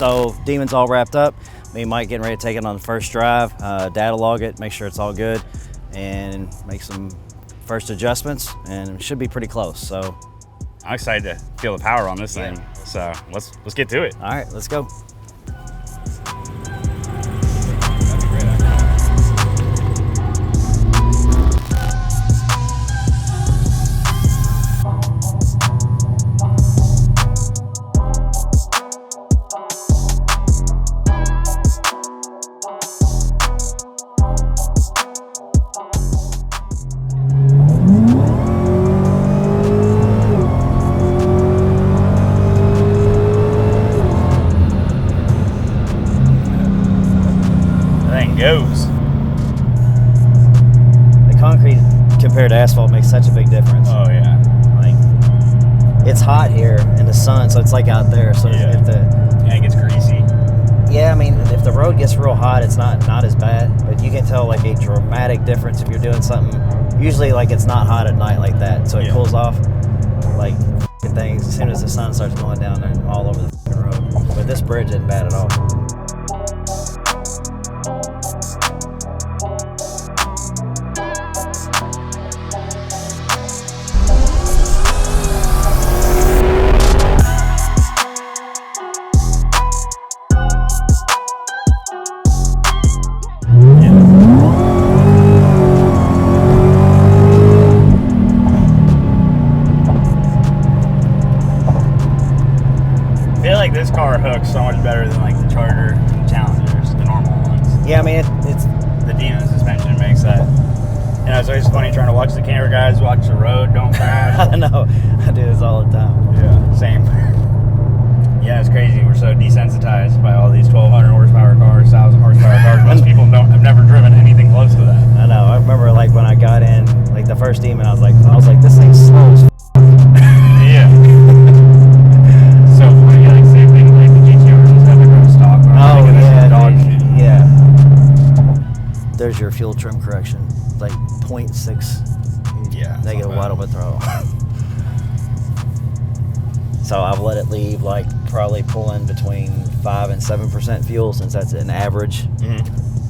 So Demon's all wrapped up. Me and Mike getting ready to take it on the first drive, data log it, make sure it's all good, and make some first adjustments, and it should be pretty close. So I'm excited to feel the power on this thing. So let's get to it. All right, let's go. Goes. The concrete compared to asphalt makes such a big difference. Oh yeah. Like, it's hot here in the sun, so it's like out there. So yeah. And it gets greasy. Yeah, I mean, if the road gets real hot, it's not as bad, but you can tell like a dramatic difference if you're doing something. Usually, like it's not hot at night like that, so it cools off. Like things as soon as the sun starts going down, they're all over the road. But this bridge isn't bad at all. This car hooks so much better than like the Charger and Challengers, the normal ones. Yeah, I mean it's the Demon suspension makes that. You know, it's always funny trying to watch the camera guys watch the road, don't crash. I know, I do this all the time. Yeah, same. Yeah, it's crazy. We're so desensitized by all these 1,200 horsepower cars, 1,000 horsepower cars. Most people have never driven anything close to that. I know. I remember like when I got in, like the first Demon, I was like, this thing's slow as yeah. So funny, like same thing like the GTRs have their own stock. Oh yeah, dog shit. Yeah. There's your fuel trim correction, like 0.6. Yeah. Negative wide open throttle. So I've let it leave like probably pulling between 5 and 7% fuel, since that's an average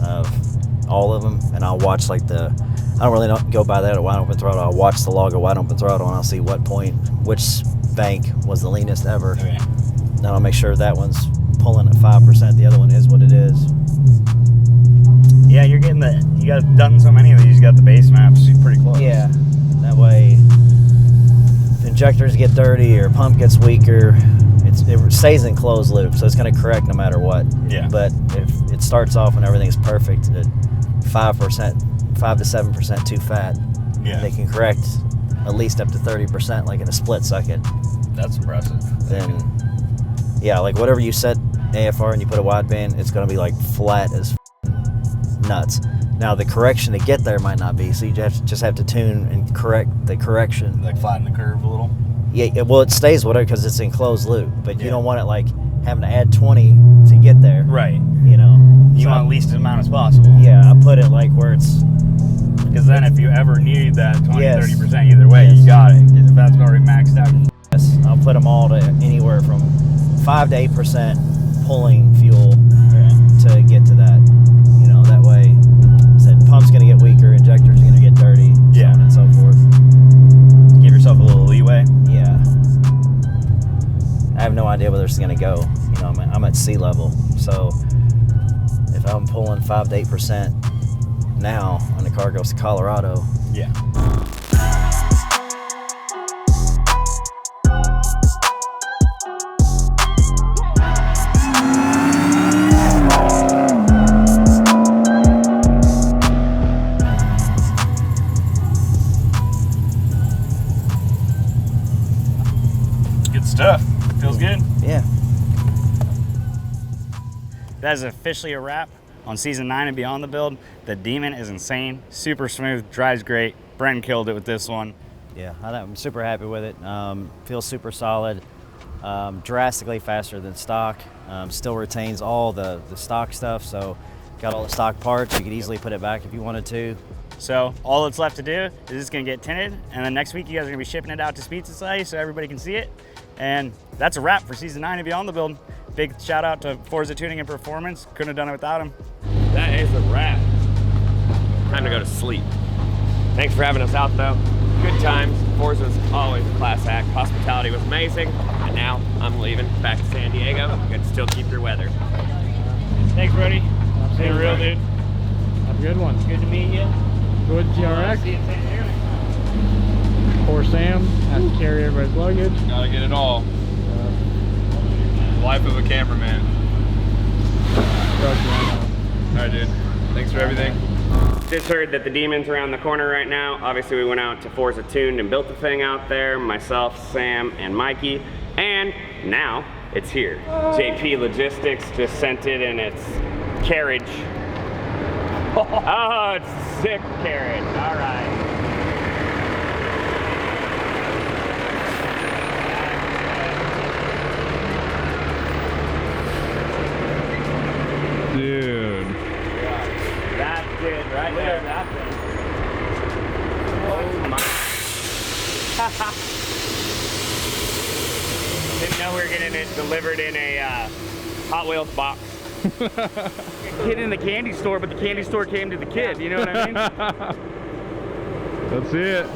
of all of them. And I'll watch like I don't really go by that at wide open throttle. I'll watch the log of wide open throttle and I'll see what point, which bank was the leanest ever. Okay. Then I'll make sure that one's pulling at 5%. The other one is what it is. Yeah, you got done so many of these. You got the base maps pretty close. Yeah, that way if injectors get dirty or pump gets weaker, it stays in closed loop, so it's going to correct no matter what. Yeah. But if it starts off and everything's perfect at 5%, 5 to 7% too fat, they can correct at least up to 30%, like in a split second. That's impressive. Then, yeah, like whatever you set AFR and you put a wideband, it's going to be like flat as nuts. Now the correction to get there might not be, so you just have to tune and correct the correction. Like flatten the curve a little? Yeah, well it stays whatever because it's in closed loop, but you don't want it like having to add 20 to get there. Right. You know? You want the least amount as possible. Yeah, I put it like where it's... Because then if you ever need that 20-30% either way, you got it. If that's already maxed out. Yes, I'll put them all to anywhere from 5 to 8% pulling fuel to get to that. You know, that way, said pump's going to get weaker, injector's going to get dirty, so on and so forth. Give yourself a little leeway. Yeah. I have no idea where this is going to go. You know, I'm at sea level, so if I'm pulling 5 to 8% now when the car goes to Colorado, yeah. Good stuff. Feels good. Yeah. That is officially a wrap on season 9 and Beyond the build. The Demon is insane, super smooth, drives great. Brenton killed it with this one. Yeah, I'm super happy with it. Feels super solid, drastically faster than stock. Still retains all the stock stuff, so got all the stock parts. You could easily put it back if you wanted to. So all that's left to do is it's gonna get tinted, and then next week you guys are gonna be shipping it out to Speed Society so everybody can see it. And that's a wrap for season 9 and Beyond the build. big shout out to Forza Tuning and Performance. Couldn't have done it without him. That is a wrap. Time to go to sleep. Thanks for having us out though. Good times. Forza's always a class act. Hospitality was amazing. And now I'm leaving back to San Diego. You can still keep your weather. Thanks, Brody. Stay real, dude. Have a good one. Good to meet you. Good GRX. See you in San Diego. Poor Sam has to carry everybody's luggage. Gotta get it all. Life of a cameraman. Alright, dude. Thanks for everything. Just heard that the Demon's around the corner right now. Obviously we went out to Forza Tuned and built the thing out there. Myself, Sam, and Mikey. And now it's here. JP Logistics just sent it in its carriage. Oh, it's a sick carriage. All right. Dude. That's it right there. That's it. Oh my. Didn't know we were getting it delivered in a Hot Wheels box. Kid in the candy store, but the candy store came to the kid, you know what I mean? That's it.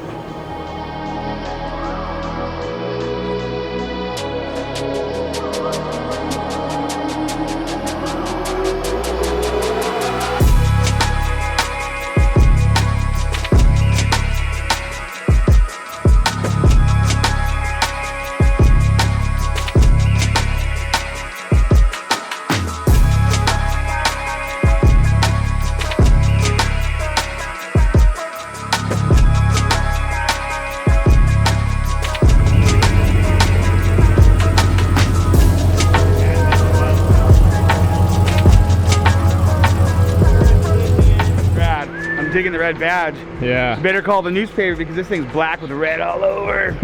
Digging the red badge. Yeah. Better call the newspaper because this thing's black with red all over.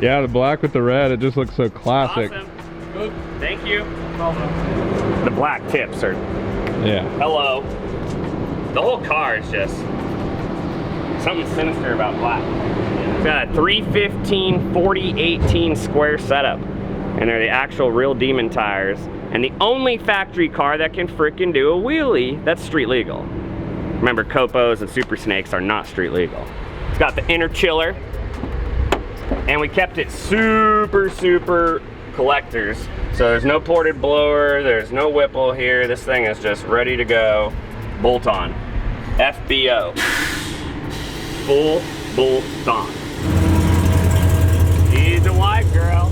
Yeah, the black with the red, it just looks so classic. Awesome. Thank you. The black tips are, Yeah. hello. The whole car is just something sinister about black. It's got a 315 4018 square setup. And they're the actual real Demon tires. And the only factory car that can frickin' do a wheelie that's street legal. Remember, Copos and Super Snakes are not street legal. It's got the inner chiller. And we kept it super, super collectors. So there's no ported blower, there's no Whipple here. This thing is just ready to go. Bolt on. FBO. Full bolt on. She's a white girl.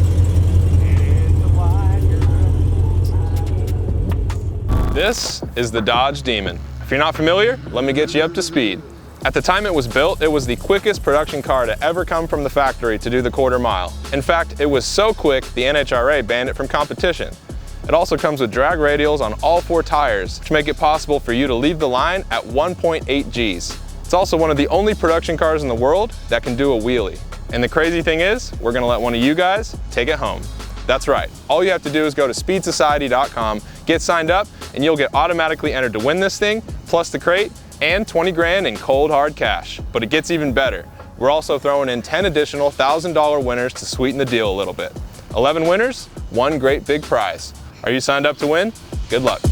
This is the Dodge Demon. If you're not familiar, let me get you up to speed. At the time it was built, it was the quickest production car to ever come from the factory to do the quarter mile. In fact, it was so quick, the NHRA banned it from competition. It also comes with drag radials on all 4 tires, which make it possible for you to leave the line at 1.8 Gs. It's also one of the only production cars in the world that can do a wheelie. And the crazy thing is, we're gonna let one of you guys take it home. That's right, all you have to do is go to speedsociety.com, get signed up, and you'll get automatically entered to win this thing, plus the crate, and 20 grand in cold hard cash. But it gets even better. We're also throwing in 10 additional $1,000 winners to sweeten the deal a little bit. 11 winners, 1 great big prize. Are you signed up to win? Good luck.